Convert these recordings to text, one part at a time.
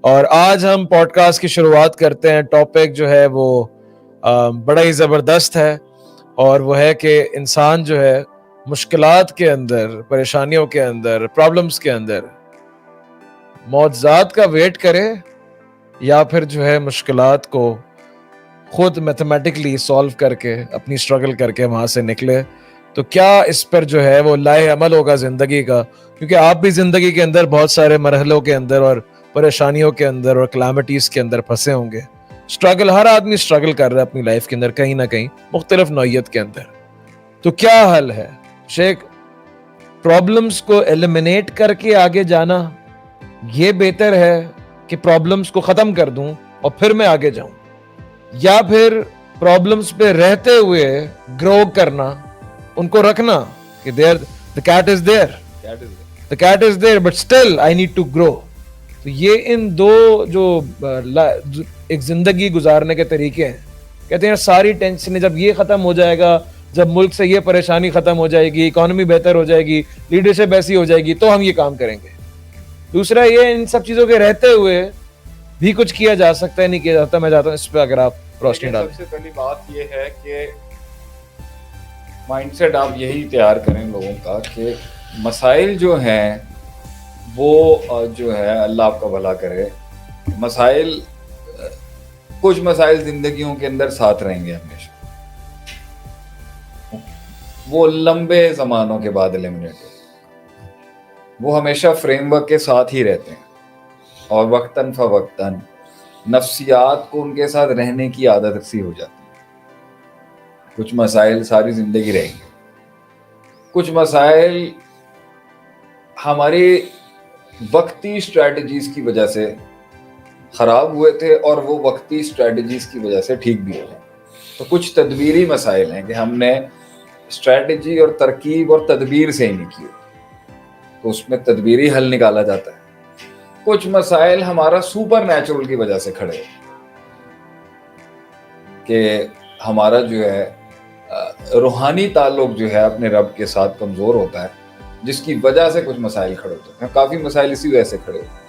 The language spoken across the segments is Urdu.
اور آج ہم پوڈ کاسٹ کی شروعات کرتے ہیں. ٹاپک جو ہے وہ بڑا ہی زبردست ہے، اور وہ ہے کہ انسان جو ہے مشکلات کے اندر، پریشانیوں کے اندر، پرابلمس کے اندر معجزات کا ویٹ کرے یا پھر جو ہے مشکلات کو خود میتھمیٹکلی سالو کر کے اپنی اسٹرگل کر کے وہاں سے نکلے. تو کیا اس پر جو ہے وہ لائے عمل ہوگا زندگی کا؟ کیونکہ آپ بھی زندگی کے اندر بہت سارے مرحلوں کے اندر اور پریشانیوں کے اندر اور کلیمٹیز کے اندر پھنسے ہوں گے. اسٹرگل، ہر آدمی اسٹرگل کر رہا ہے اپنی لائف کے اندر کہیں نہ کہیں مختلف نوعیت کے اندر. تو کیا حل ہے شیخ؟ پرابلمس کو ایلیمینیٹ کر کے آگے جانا یہ بہتر ہے کہ پرابلمس کو ختم کر دوں اور پھر میں آگے جاؤں، یا پھر پرابلمس پہ رہتے ہوئے گرو کرنا، ان کو رکھنا کہ the cat is there but still I need to grow. تو یہ ان دو جو ایک زندگی گزارنے کے طریقے ہیں. کہتے ہیں ساری ٹینشن جب یہ ختم ہو جائے گا، جب ملک سے یہ پریشانی ختم ہو جائے گی، اکانومی بہتر ہو جائے گی، لیڈرشپ ایسی ہو جائے گی، تو ہم یہ کام کریں گے. دوسرا یہ ان سب چیزوں کے رہتے ہوئے بھی کچھ کیا جا سکتا ہے، نہیں کیا جاتا. میں چاہتا ہوں اس پہ اگر آپ روشنی ڈالیں. سب سے پہلی بات یہ ہے کہ مائنڈ سیٹ آپ یہی تیار کریں لوگوں کا کہ مسائل جو ہیں وہ جو ہے اللہ آپ کا بھلا کرے، مسائل کچھ مسائل زندگیوں کے اندر ساتھ رہیں گے ہمیشہ، وہ لمبے زمانوں کے بعد ایلیمنیٹ ہو، وہ ہمیشہ فریم ورک کے ساتھ ہی رہتے ہیں، اور وقتاً فوقتاً نفسیات کو ان کے ساتھ رہنے کی عادت سی ہو جاتی ہے. کچھ مسائل ساری زندگی رہیں گے، کچھ مسائل ہماری وقتی اسٹریٹجیز کی وجہ سے خراب ہوئے تھے اور وہ وقتی اسٹریٹجیز کی وجہ سے ٹھیک بھی ہوئے. تو کچھ تدبیری مسائل ہیں کہ ہم نے اسٹریٹجی اور ترکیب اور تدبیر سے ہی نہیں کی، تو اس میں تدبیری حل نکالا جاتا ہے. کچھ مسائل ہمارا سپر نیچرل کی وجہ سے کھڑے کہ ہمارا جو ہے روحانی تعلق جو ہے اپنے رب کے ساتھ کمزور ہوتا ہے، جس کی وجہ سے کچھ مسائل کھڑے ہوتے ہیں. کافی مسائل اسی وجہ سے کھڑے ہوتے ہیں.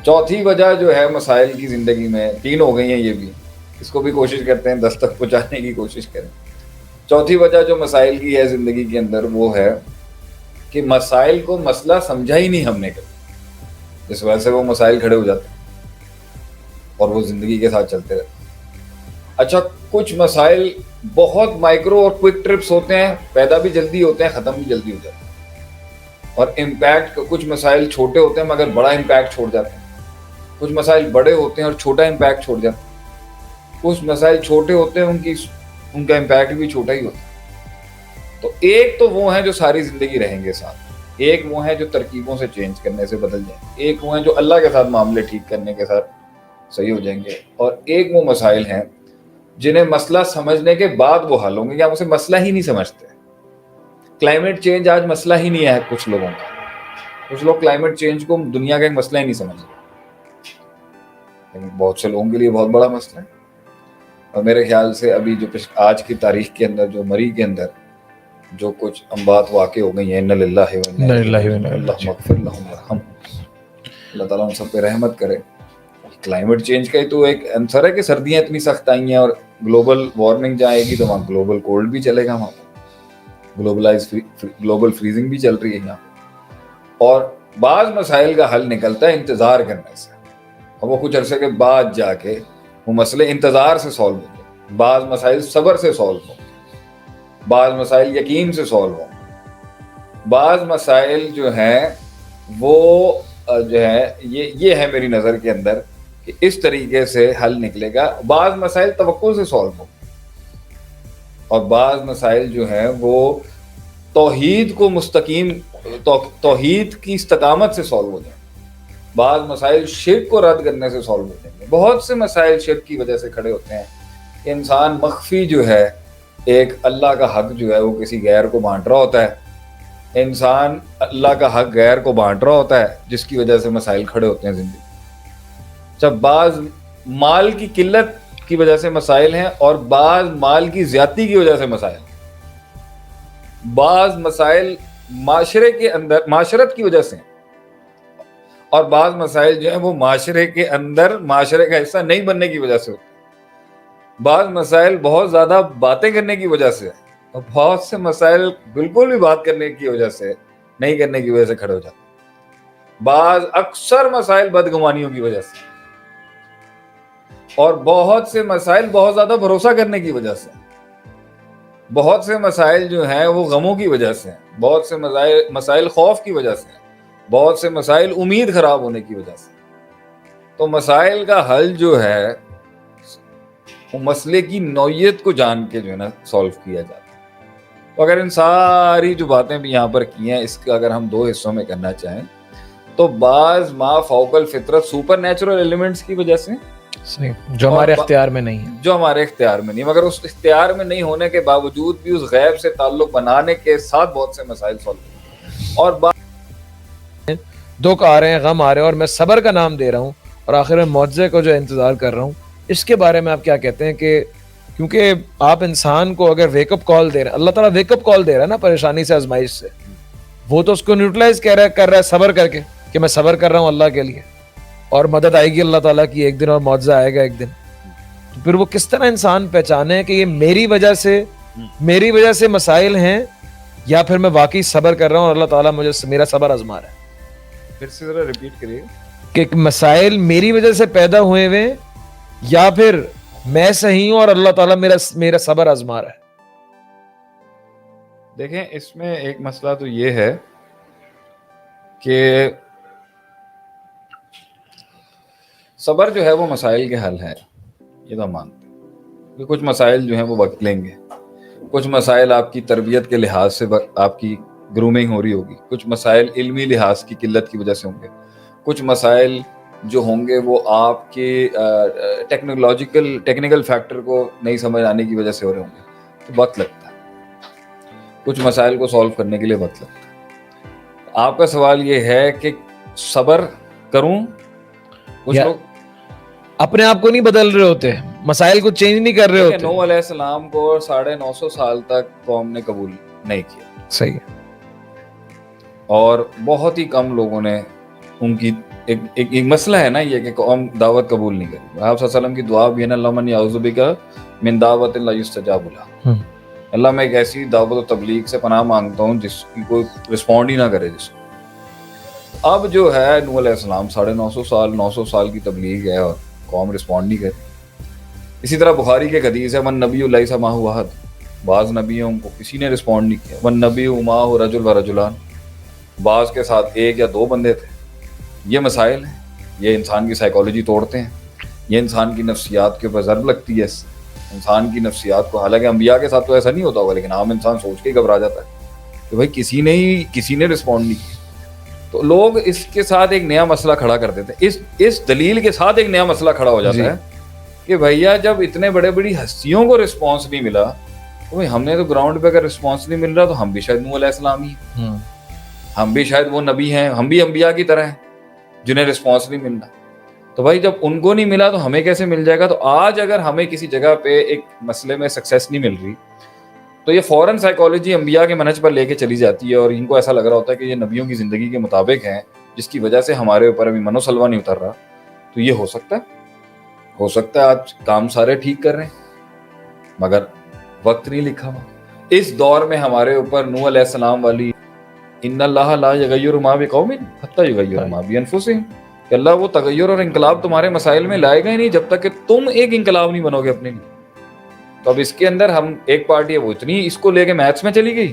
چوتھی وجہ جو ہے مسائل کی زندگی میں، تین ہو گئی ہیں یہ بھی، اس کو بھی کوشش کرتے ہیں 10 تک پہنچانے کی کوشش کریں. چوتھی وجہ جو مسائل کی ہے زندگی کے اندر وہ ہے کہ مسائل کو مسئلہ سمجھا ہی نہیں ہم نے کبھی، اس وجہ سے وہ مسائل کھڑے ہو جاتے ہیں اور وہ زندگی کے ساتھ چلتے رہتے ہیں. اچھا، کچھ مسائل بہت مائکرو اور کوئک ٹرپس ہوتے ہیں، پیدا بھی جلدی ہوتے ہیں، ختم بھی جلدی ہو جاتے ہیں. اور امپیکٹ، کچھ مسائل چھوٹے ہوتے ہیں مگر بڑا امپیکٹ چھوڑ جاتے ہیں. کچھ مسائل بڑے ہوتے ہیں اور چھوٹا امپیکٹ چھوڑ جاتے ہیں. کچھ مسائل چھوٹے ہوتے ہیں، ان کا امپیکٹ بھی چھوٹا ہی ہوتا ہے. تو ایک تو وہ ہیں جو ساری زندگی رہیں گے ساتھ، ایک وہ ہیں جو ترکیبوں سے چینج کرنے سے بدل جائیں گے، ایک وہ ہیں جو اللہ کے ساتھ معاملے ٹھیک کرنے کے ساتھ صحیح ہو جائیں گے، اور ایک وہ مسائل ہیں جنہیں مسئلہ سمجھنے کے بعد وہ حل ہوں گے، یا اسے مسئلہ ہی نہیں سمجھتے. کلائمیٹ چینج آج مسئلہ ہی نہیں ہے کچھ لوگوں کا. کچھ لوگ کلائمیٹ چینج کو دنیا کا ایک مسئلہ ہی نہیں سمجھتے، لیکن بہت سے لوگوں کے لیے بہت بڑا مسئلہ ہے. اور میرے خیال سے ابھی جو آج کی تاریخ کے اندر جو مری کے اندر جو کچھ اموات واقع ہو گئی ہیں، اِنَّ لِلَّهِ وَإِنَّا إِلَيْهِ رَاجِعُونَ، اللهم اغفر لهم وارحمهم، اللہ تعالیٰ ہم سب پہ رحمت کرے. کلائمیٹ چینج کا ہی تو ایک انسر ہے کہ سردیاں اتنی سخت آئی ہیں، اور گلوبل وارمنگ جائے گی تو وہاں گلوبل کولڈ بھی چلے گا، وہاں گلوبل فریزنگ بھی چل رہی ہے یہاں. اور بعض مسائل کا حل نکلتا ہے انتظار کرنے سے، اور وہ کچھ عرصے کے بعد جا کے وہ مسئلے انتظار سے سالو ہوں گے. بعض مسائل صبر سے سالو ہوں گے، بعض مسائل یقین سے سالو ہوں گے. بعض مسائل جو ہیں وہ جو ہے یہ ہے میری نظر کے اندر کہ اس طریقے سے حل نکلے گا. بعض مسائل توقع سے سالو ہوں گے، اور بعض مسائل جو ہیں وہ توحید کو مستقیم، توحید کی استقامت سے سالو ہو جائیں گے. بعض مسائل شرک کو رد کرنے سے سالو ہو جائیں گے. بہت سے مسائل شرک کی وجہ سے کھڑے ہوتے ہیں کہ انسان مخفی جو ہے ایک اللہ کا حق جو ہے وہ کسی غیر کو بانٹ رہا ہوتا ہے. انسان اللہ کا حق غیر کو بانٹ رہا ہوتا ہے، جس کی وجہ سے مسائل کھڑے ہوتے ہیں زندگی. جب بعض مال کی قلت کی وجہ سے مسائل ہیں، اور بعض مال کی زیادتی کی وجہ سے مسائل ہیں. بعض مسائل معاشرے کے اندر معاشرت کی وجہ سے ہیں، اور بعض مسائل جو ہیں وہ معاشرے کے اندر معاشرے کا حصہ نہیں بننے کی وجہ سے ہوتے ہیں، بعض مسائل بہت زیادہ باتیں کرنے کی وجہ سے، اور بہت سے مسائل بالکل بھی بات کرنے کی وجہ سے نہیں کرنے کی وجہ سے کھڑے ہو جاتے ہیں، بعض اکثر مسائل بدگمانیوں کی وجہ سے، اور بہت سے مسائل بہت زیادہ بھروسہ کرنے کی وجہ سے، بہت سے مسائل جو ہیں وہ غموں کی وجہ سے ہیں، بہت سے مسائل خوف کی وجہ سے ہیں، بہت سے مسائل امید خراب ہونے کی وجہ سے۔ تو مسائل کا حل جو ہے وہ مسئلے کی نوعیت کو جان کے جو ہے نا سولو کیا جاتا ہے۔ تو اگر ان ساری جو باتیں بھی یہاں پر کی ہیں، اس کا اگر ہم 2 حصوں میں کرنا چاہیں تو بعض ما فوق الفطرت سپر نیچرل ایلیمنٹس کی وجہ سے، صحیح، جو ہمارے اختیار میں نہیں ہے، جو ہمارے اختیار میں نہیں، مگر اس اختیار میں نہیں ہونے کے باوجود بھی اس غیب سے تعلق بنانے کے ساتھ بہت سے مسائل سولو ہیں۔ اور دکھ آ رہے ہیں، غم آ رہے ہیں، اور میں صبر کا نام دے رہا ہوں اور آخر میں معجزے کو جو انتظار کر رہا ہوں، اس کے بارے میں آپ کیا کہتے ہیں؟ کہ کیونکہ آپ انسان کو اگر ویک اپ کال دے رہے ہیں، اللہ تعالیٰ ویک اپ کال دے رہا ہے نا پریشانی سے، آزمائش سے، وہ تو اس کو نیوٹرلائز کر رہا ہے صبر کر کے کہ میں صبر کر رہا ہوں اللہ کے لیے، اور مدد آئے گی اللہ تعالیٰ کی ایک دن، اور معجزہ آئے گا ایک دن۔ تو پھر وہ کس طرح انسان پہچانے کہ یہ میری وجہ سے مسائل ہیں، یا پھر میں واقعی صبر کر رہا ہوں اور اللہ تعالیٰ مجھے میرا صبر آزما رہا ہے؟ پھر سے ذرا ریپیٹ کریے کہ مسائل میری وجہ سے پیدا ہوئے ہوئے، یا پھر میں صحیح ہوں اور اللہ تعالیٰ میرا صبر آزما رہا ہے۔ دیکھیں، اس میں ایک مسئلہ تو یہ ہے کہ صبر جو ہے وہ مسائل کے حل ہے، یہ تو مانتے ہیں کہ کچھ مسائل جو ہیں وہ وقت لیں گے، کچھ مسائل آپ کی تربیت کے لحاظ سے آپ کی گرومنگ ہو رہی ہوگی، کچھ مسائل علمی لحاظ کی قلت کی وجہ سے ہوں گے، کچھ مسائل جو ہوں گے وہ آپ کے ٹیکنیکل فیکٹر کو نہیں سمجھ آنے کی وجہ سے ہو رہے ہوں گے، تو وقت لگتا ہے، کچھ مسائل کو سولو کرنے کے لیے وقت لگتا ہے۔ آپ کا سوال یہ ہے کہ صبر کروں؟ کچھ لوگ اپنے آپ کو نہیں بدل رہے ہوتے، مسائل کو چینج نہیں کر رہے ہوتے۔ نوح علیہ السلام کو 950 سال تک قوم نے قبول نہیں کیا، صحیح، اور بہت ہی کم لوگوں نے ان کی ایک مسئلہ ہے نا یہ کہ قوم دعوت قبول نہیں کری۔ آپ صلی اللہ علیہ وسلم کی دعا بھی ہے نا، اللہم انی اعوذ بک من دعوت لا یستجاب لہا، اللہ میں ایک ایسی دعوت و تبلیغ سے پناہ مانگتا ہوں جس کی کوئی رسپونڈ ہی نہ کرے جس کو۔ اب جو ہے نوح علیہ السلام 950 سال کی تبلیغ ہے اور قوم رسپونڈ نہیں کرتی۔ اسی طرح بخاری کے حدیث ہے من نبی لیس معہ احد، بعض نبیوں کو کسی نے رسپونڈ نہیں کیا، من نبی معہ رجل و رجلان، بعض کے ساتھ 1 یا 2 بندے تھے۔ یہ مسائل ہیں، یہ انسان کی سائیکالوجی توڑتے ہیں، یہ انسان کی نفسیات کے اوپر ضرب لگتی ہے، انسان کی نفسیات کو، حالانکہ انبیاء کے ساتھ تو ایسا نہیں ہوتا ہوگا، لیکن عام انسان سوچ کے ہی گھبرا جاتا ہے کہ بھائی کسی نے رسپونڈ نہیں کیا۔ تو لوگ اس کے ساتھ ایک نیا مسئلہ کھڑا کر دیتے ہیں، اس دلیل کے ساتھ ایک نیا مسئلہ کھڑا ہو جاتا ہے کہ بھیا جب اتنے بڑی ہستیوں کو رسپانس نہیں ملا تو بھائی ہم نے تو گراؤنڈ پہ اگر رسپانس نہیں مل رہا تو ہم بھی شاید نوح علیہ السلام ہی ہیں، ہم بھی شاید وہ نبی ہیں، ہم بھی انبیاء کی طرح ہیں جنہیں رسپانس نہیں مل رہا۔ تو بھائی جب ان کو نہیں ملا تو ہمیں کیسے مل جائے گا؟ تو آج اگر ہمیں کسی جگہ پہ ایک مسئلے میں سکسیس نہیں مل رہی تو یہ فوراً سائیکالوجی انبیاء کے منہج پر لے کے چلی جاتی ہے، اور ان کو ایسا لگ رہا ہوتا ہے کہ یہ نبیوں کی زندگی کے مطابق ہیں، جس کی وجہ سے ہمارے اوپر ابھی منو سلوا نہیں اتر رہا۔ تو یہ ہو سکتا ہے آج کام سارے ٹھیک کر رہے ہیں مگر وقت نہیں لکھا ہوا۔ اس دور میں ہمارے اوپر نوح علیہ السلام والی ان اللہ لا یغیر ما بقوم حتی یغیروا ما بانفسہم، کہ اللہ وہ تغیر اور انقلاب تمہارے مسائل میں لائے گا ہی نہیں جب تک کہ تم ایک انقلاب نہیں بنو گے اپنے لیے۔ تو اب اس کے اندر ہم ایک پارٹی ہے وہ اتنی اس کو لے کے میتھس میں چلی گئی،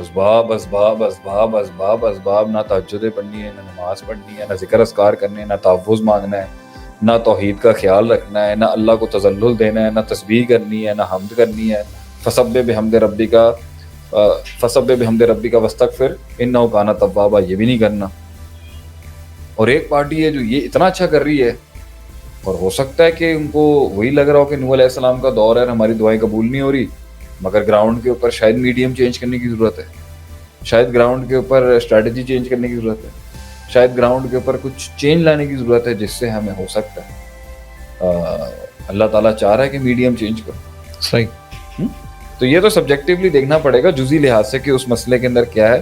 اسباب اسباب اسباب اسباب اسباب، نہ تہجدیں پڑھنی ہے، نہ نماز پڑھنی ہے، نہ ذکر اذکار کرنے ہیں، نہ تحفظ مانگنا ہے، نہ توحید کا خیال رکھنا ہے، نہ اللہ کو تذلل دینا ہے، نہ تسبیح کرنی ہے، نہ حمد کرنی ہے، فسبح بحمد ربک واستغفر انہ کان توابا، یہ بھی نہیں کرنا۔ اور ایک پارٹی ہے جو یہ اتنا اچھا کر رہی ہے، اور ہو سکتا ہے کہ ان کو وہی لگ رہا ہو کہ نوح علیہ السلام کا دور ہے، ہماری دعائیں قبول نہیں ہو رہی، مگر گراؤنڈ کے اوپر شاید میڈیم چینج کرنے کی ضرورت ہے، شاید گراؤنڈ کے اوپر اسٹریٹجی چینج کرنے کی ضرورت ہے، شاید گراؤنڈ کے اوپر کچھ چینج لانے کی ضرورت ہے، جس سے ہمیں ہو سکتا ہے اللہ تعالیٰ چاہ رہا ہے کہ میڈیم چینج کرو۔ صحیح، تو یہ تو سبجیکٹیولی دیکھنا پڑے گا جزئی لحاظ سے کہ اس مسئلے کے اندر کیا ہے۔